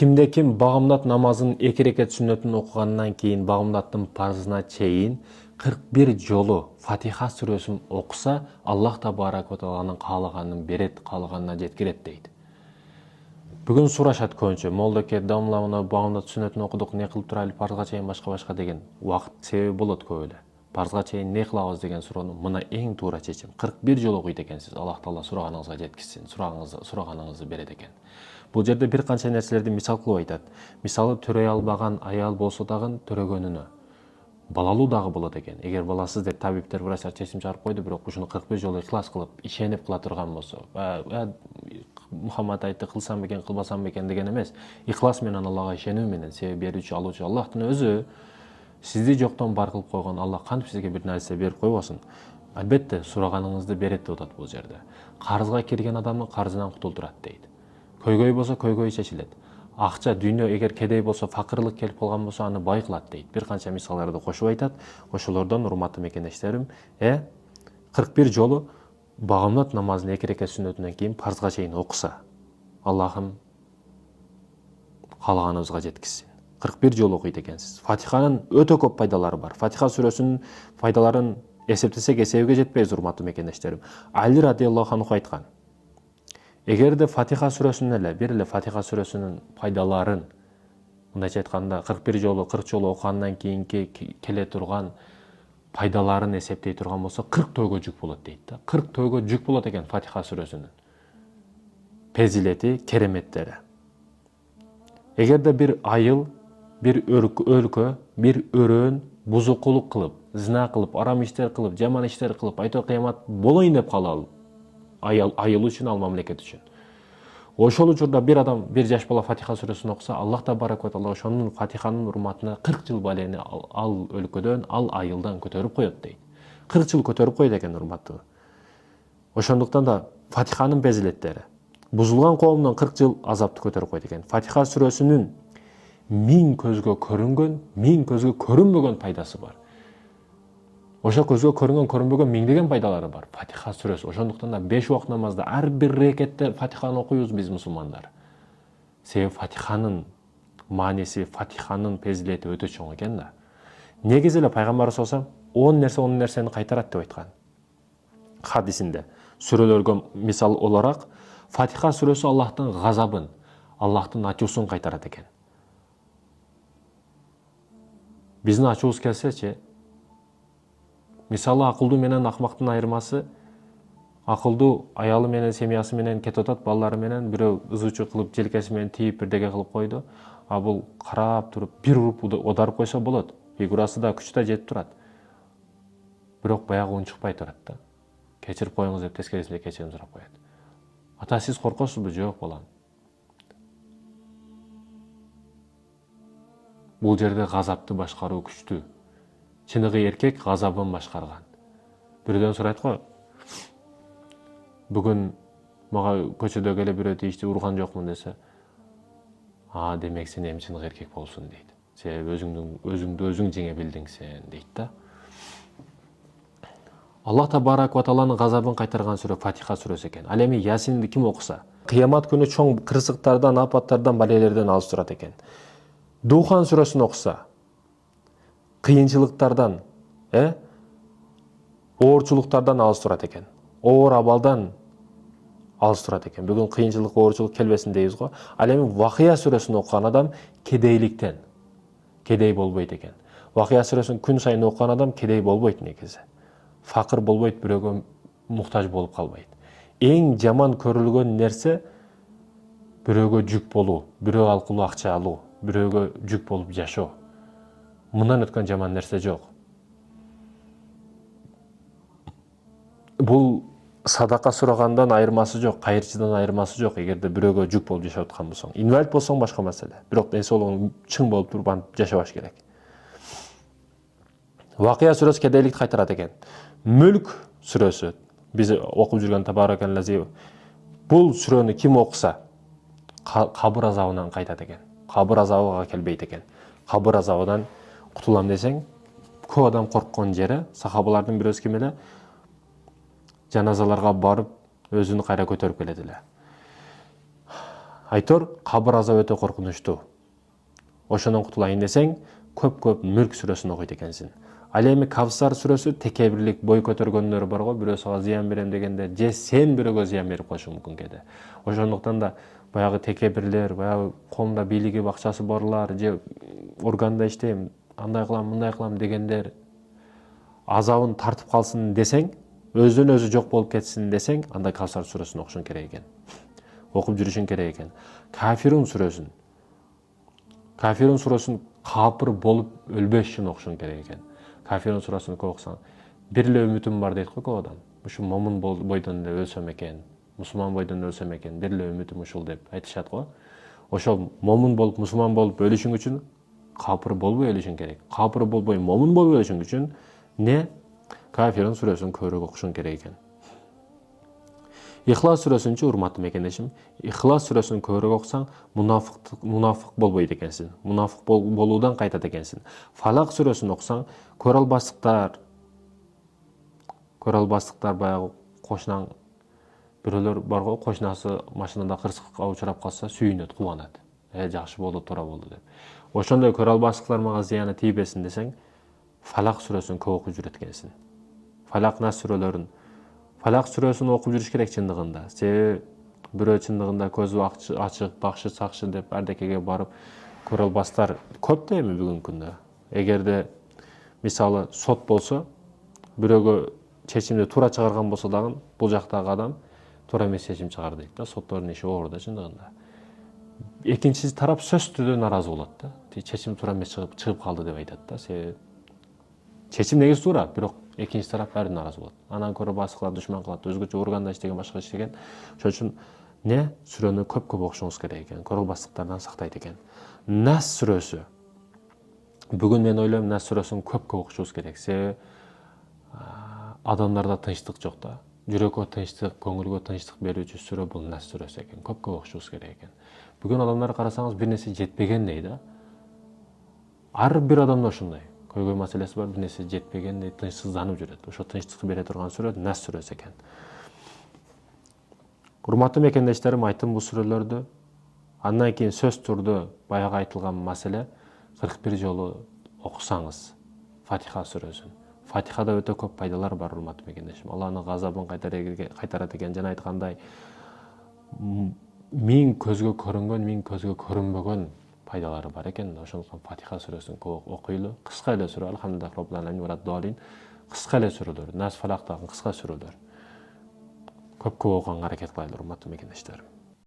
Kimde kim bağımlat namazın 2 rekat sünnetini okugandan keyin bağımlattın parzına çeyin 41 jolu Fatiha сүрөсүн okusa Allah Tebaraka ve Teala'nın kalağanın beret, kalağanına жеткирет deydi. Бүгін сурашат көбүнчө молдоке дамламына bağımlat sünnetini okuduk ne kılıp turaylı parzga çeyin başka деген вакыт себеби болот көп эле. Parzga çeyin ne kılabыз деген суроону мына эң туура чечим. 41 жолу окуйт экенсиз. Аллах Таала сураганыңызга жеткизсин, сураганыңызды берет экен. Бұл жерде бир канча нерселерди мисал кылып айтат. Мисалы төрөй албаган аял болсо дагы төрөгөнүнө балалуу дагы болот экен. Эгер баласыз деп табиптер врачтар чечим чыгарып койду, бирок ушуну 41 жолу ыхлас кылып, ишенип кыла турган болсо, Мухаммад айтты кылсам бекен, кылбасам бекен деген эмес. Ихлас менен Аллага ишенүү менен себеп берүүчү, алуучу Аллахтын өзү. Сизди жоктон бар кылып койгон Аллах кантип сизге бир нерсе берип койбосун? Албетте сураганыңызды берет деп атат бул жерде. Карызга кирген адамдын карызынан кутулдурат дейт. Көйгөй болсо көйгөй чечилет. Акча, дүйнө эгер кедей болсо, факырлык келип калган болсо аны бай кылат дейт. Бир канча мисалдарды кошуп айтат. Ошолордон урматтуу мекендештерим, 41 жолу багымлат намазын 2 рекат сүннөтүнөн кийин парзга чейин окуса, Аллахым каалаганыбызга жеткизсин. 41 жолу окуйт экенсиз. Фатиханын өтө көп пайдалары бар. Фатиха сүрөсүнүн пайдаларын эсептесек эсебиге жетпейбиз, урматтуу мекендештерим. Али радиаллаху анху айткан: эгерде Фатиха сүрөсүнүн эле, бир эле Фатиха сүрөсүнүн пайдаларын, мындайча айтканда 41 жолу, 40 жолу окугандан кийинки келе турган пайдаларын эсептей турган болсо 40 төөгө жүк болот дейт да. 40 төөгө жүк болот экен Фатиха сүрөсүнүн фезилети, кереметтери. Эгерде бир айыл, бир өлкө, бир өрөөн бузукулук кылып, зина кылып, арам иштер кылып, жаман иштер кылып, айтор кыямат болоюн деп калалы, айыл үчүн, ал мамлекет үчүн. Ошол учурда бир адам, бир жаш бала Фатиха сүрөсүн окуса, Аллах Табарак ва Таала ошонун Фатиханын урматына 40 жыл балени ал өлкөдөн, ал айылдан көтөрүп коет дейт. 40 жыл көтөрүп койт экен, урматтуу. Ошондуктан да Фатиханын безилеттери бузулган коомдон 40 жыл азапты көтөрүп койт экен. Фатиха сүрөсүнүн 1000 көзгө көрүнгөн, 1000 көзгө көрүнбөгөн пайдасы бар. Ошо көзгө көрүнгөн, көрүнбөгөн миңдеген пайдалары бар Фатиха сүрөсү. Ошондуктан да 5 убакыт намазда ар бир рекетте Фатиханы окуйбуз биз мусулмандар. Себеби Фатиханын мааниси, Фатиханын фезилети өтө чоң экен да. Негизи эле пайгамбарыбыз болсо 10 нерсени кайтарат деп айткан. Хадисинде сүрөлөргө мисал оларак Фатиха сүрөсү Аллахтын газабын, Аллахтын ачуусун кайтарат экен. Биздин ачуубуз келсечи, мисалы акылдуу менен акмактын айырмасы, акылдуу аялы менен, семьясы менен кетип атат, балдары менен бирөө ызычуу кылып, желкеси менен тийип бирдеге кылып койду. А бул карап туруп, бир уруп одарып койсо болот. Фигурасы да, күчү да жетип турат. Бирок баягы үн чыкпай турат да. Кечирип коюңуз деп тескерисинде кечирим сурап коет. Ата, сиз коркосузбу? Жок, балам. Бул жерде газапты башкаруу күчтүү. Чыныгы эркек газабын башкарган. Бирөөдөн сурайт го. Бүгүн мага көчөдө келип бирөө тийишти, урган жокмун десе, демек сен эми чыныгы эркек болсуң дейт. Себеби өзүңдү өзүң жеңе билдиң сен дейт да. Аллах Табарак ва Тааланын газабын кайтарган сүрө Фатиха сүрөсү экен. Ал эми Ясинди ким окуса, кыямат күнү чоң кырсыктардан, апаттардан, балелерден алыс турат экен. Духан сүрөсүн окуса, кыйынчылыктардан, оорчулуктардан алыс турат экен. Оор абалдан алыс турат экен. Бүгүн кыйынчылык, оорчулук келбесин дейбиз го. Ал эми Вакыя сүрөсүн окуган адам кедейликтен кедей болбойт экен. Вакыя сүрөсүн күн сайын окуган адам кедей болбойт негизи. Факыр болбойт, бирөөгө муктаж болуп калбайт. Эң жаман көрүлгөн нерсе бирөөгө жүк болуу, бирөө алкылуу акча алуу, бирөөгө жүк болуп жашоо. Мындан өткөн жаман нерсе жок. Бул садака сурагандан айырмасы жок, кайырчыдан айырмасы жок, эгерде бирөөгө жүк болуп жашап аткан болсоң. Инвалид болсоң башка маселе. Бирок ден соолугуң чың болуп туруп жашабаш керек. Вакыя сүрөсү кедейликти кайтарат экен. Мүлк сүрөсү, биз окуп жүргөн Табаракен лази, бул сүрөнү ким окуса, кабыр азабынан кайтат экен. Кабыр азабыга келбейт экен. Кабыр азабынан кутулам десең, көп адам корккон жери, сахабалардын бирөөсү ким эле, жаназаларга барып өзүнү кайра көтөрүп келет эле. Айтор кабыр азабы өтө коркунучтуу. Ошондон кутулайын десең, көп Мүлк сүрөсүн окуйт экенсиң. Ал эми Кавсар сүрөсү текебирлик бой көтөргөндөр бар го, бирөө сага зыян берем дегенде, же сен бирөөгө зыян берип коюшуң мүмкүн кээде. Ошондуктан да баягы текебирлер, баягы колунда бийлиги бакчасы борлар, же органда иштейм, андай кылам, мындай кылам дегендер азабын тартып калсын десең, өзүнөн өзү жок болуп кетсин десең, анда Кавсар сүрөсүн окушуң керек экен. Окуп жүрүшүң керек экен. Кафирун сүрөсүн капыр болуп өлбөш үчүн окушуң керек экен. Кафирун сүрөсүн көп окусаң, бир эле үмүтүм бар дейт го көп адам. Ушу момун бойдон эле өлсөм экен, мусулман бойдон өлсөм экен, бир эле үмүтүм ушул деп айтышат го. Ошол момун болуп, мусулман болуп өлүшүң үчүн капыр болбой өлүшүң керек. Капыр болбой, момун болуп өлүшүң үчүн не Кафирун сүрөсүн көбүрөөк окушуң керек экен. Ихлас сүрөсүнчү урматтуу мекендешим, Ихлас сүрөсүн көбүрөөк окусаң, мунафык болбойт экенсиң. Мунафык болуудан кайтат экенсиң. Фалак сүрөсүн окусаң, көрө албастыктар баягы кошунаң бирөөлөр бар го, кошунасы машинада кырсыкка учурап калса сүйүнөт, кубанат. Жакшы болду, туура болду деп. Ошондой көрө албастыктар мага зыяны тийбесин десең, Фалак сүрөсүн көп окуп жүрөт экенсиң. Фалак сүрөсүн окуп жүрүш керек чындыгында. Себеби бирөө чындыгында көзү ачык, бакшы сакшы деп ардекеге барып көрө албастар көп да эми бүгүнкү күндө. Эгерде мисалы сот болсо, бирөөгө чечимди туура чыгарган болсо дагы бул жактагы адам туура эмес чечим чыгар дейт да. Соттордун иши оор да чындыгында. Экинчи тарап сөзсүз наразы болот да. Чечим туура эмес чыгып калды деп айтат да. Себеби чечим негизи туура, бирок экинчи тарап баары наразы болот. Анан көрө басы кылат, душман кылат, өзгөчө органда иштеген, башка иштеген. Ошон үчүн сүрөнү көп окушуңуз керек экен. Көрө албастыктардан сактайт экен. Нас сүрөсү. Бүгүн мен ойлойм, Нас сүрөсүн көп окушубуз керек. Себеби адамдарда тынчтык жок да. Жүрөккө тынчтык, көңүлгө тынчтык берүүчү сүрө бул Нас сүрөсү экен. Көп окушубуз керек экен. Бүгүн адамдар карасаңыз бир нерсе жетпегендей да. Ар бир адамда ушундай. Көйгөй маселеси бар, бир нерсе жетпегендей тынчсызданып жүрөт. Ошо тынчтыкты бере турган сүрө Нас сүрөсү экен. Урматтуу мекендештерим, айттым бул сүрөлөрдү. Андан кийин сөз турду баягы айтылган маселе 41 жолу окусаңыз Фатиха сүрөсүн. Фатихада өтө көп пайдалар бар, урматтуу мекендешим. Алланын газабын кайтарат экен, жана айткандай 1000 көзгө көрүнгөн, 1000 көзгө көрүнбөгөн пайдалары бар экен. Ошондуктан Фатиха сүрөсүн көп окуйлу. Кыска эле сүрө, алхамдулиллах роббил аламин ва дуалин. Кыска эле сүрөлөр, Нас Фалактагы кыска сүрөлөр. Көп окуганга аракет кылайлы, урматтуу мекендештерим.